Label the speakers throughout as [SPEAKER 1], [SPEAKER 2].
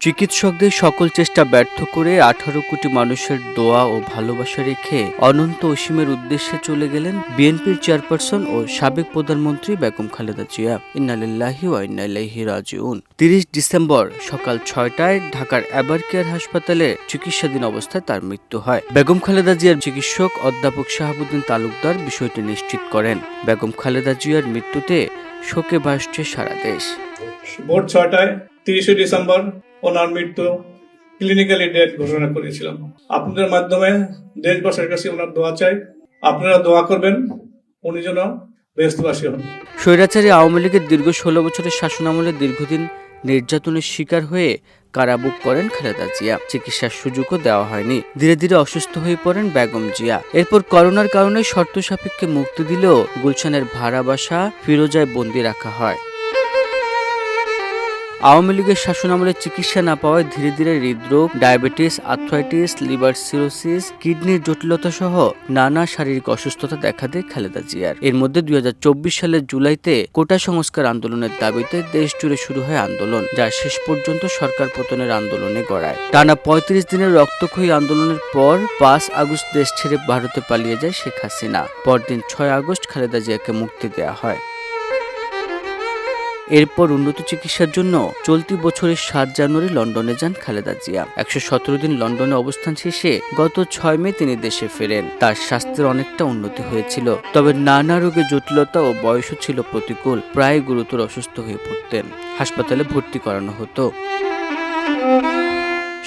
[SPEAKER 1] চিকিৎসকদের সকল চেষ্টা ব্যর্থ করে ১৮ কোটি মানুষের দোয়া ও ভালোবাসা রেখে অনন্ত অসীমের উদ্দেশ্যে চলে গেলেন বিএনপির চেয়ারপারসন ও সাবেক প্রধানমন্ত্রী বেগম খালেদা জিয়া। ইন্না লিল্লাহি ওয়া ইন্না ইলাইহি রাজিউন। ৩০ ডিসেম্বর সকাল ৬টায় ঢাকার এবারকেয়ার হাসপাতালে চিকিৎসাধীন অবস্থায় তার মৃত্যু হয়। বেগম খালেদা জিয়ার চিকিৎসক অধ্যাপক শাহাবুদ্দিন তালুকদার বিষয়টি নিশ্চিত করেন। বেগম খালেদা জিয়ার মৃত্যুতে শোকে ভাসছে সারা দেশ।
[SPEAKER 2] ভোর ৬টায় ৩০ ডিসেম্বর ওনার মৃত্যু ক্লিনিক্যালি ডেথ ঘোষণা করেছিলাম। আপনাদের মাধ্যমে দেশবাসীর কাছে ওনার দোয়া চাই। আপনারা দোয়া করবেন উনি যেন বেহেশতবাসী হন।
[SPEAKER 1] স্বৈরাচারী আওয়ামী লীগের দীর্ঘ ১৬ বছরের শাসনামলে দীর্ঘদিন নির্যাতনের শিকার হয়ে কারাভোগ করেন খালেদা জিয়া। চিকিৎসার সুযোগও দেওয়া হয়নি। ধীরে ধীরে অসুস্থ হয়ে পড়েন বেগম জিয়া। এরপর করোনার কারণে শর্ত সাপেক্ষে মুক্তি দিলেও গুলশানের ভাড়া বাসা ফিরোজায় বন্দী রাখা হয়। আওয়ামী লীগের শাসনামলে চিকিৎসা না পাওয়ায় ধীরে ধীরে হৃদরোগ, ডায়াবেটিস, আর্থ্রাইটিস, লিভার সিরোসিস, কিডনির জটিলতা সহ নানা শারীরিক অসুস্থতা দেখা দেয় খালেদা জিয়ার। এর মধ্যে ২০২৪ সালের জুলাইতে কোটা সংস্কার আন্দোলনের দাবিতে দেশ জুড়ে শুরু হয় আন্দোলন, যা শেষ পর্যন্ত সরকার পতনের আন্দোলনে গড়ায়। টানা ৩৫ দিনের রক্তক্ষয়ী আন্দোলনের পর ৫ আগস্ট দেশ ছেড়ে ভারতে পালিয়ে যায় শেখ হাসিনা। পরদিন ৬ আগস্ট খালেদা জিয়াকে মুক্তি দেওয়া হয়। এরপর উন্নত চিকিৎসার জন্য চলতি বছরের ৭ জানুয়ারি লন্ডনে যান খালেদা জিয়া। ১১৭ দিন লন্ডনে অবস্থান শেষে গত ৬ মে তিনি দেশে ফেরেন। তার স্বাস্থ্যের অনেকটা উন্নতি হয়েছিল, তবে নানা রোগের জটিলতা ও বয়সও ছিল প্রতিকূল। প্রায় গুরুতর অসুস্থ হয়ে পড়তেন। হাসপাতালে ভর্তি করানো হতো।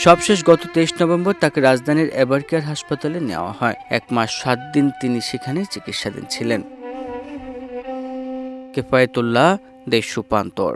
[SPEAKER 1] সবশেষ গত ২৩ নভেম্বর তাকে রাজধানীর এবারকেয়ার হাসপাতালে নেওয়া হয়। ১ মাস ৭ দিন তিনি সেখানে চিকিৎসাধীন ছিলেন। কেফায়েতুল্লাহ, দেশ রূপান্তর।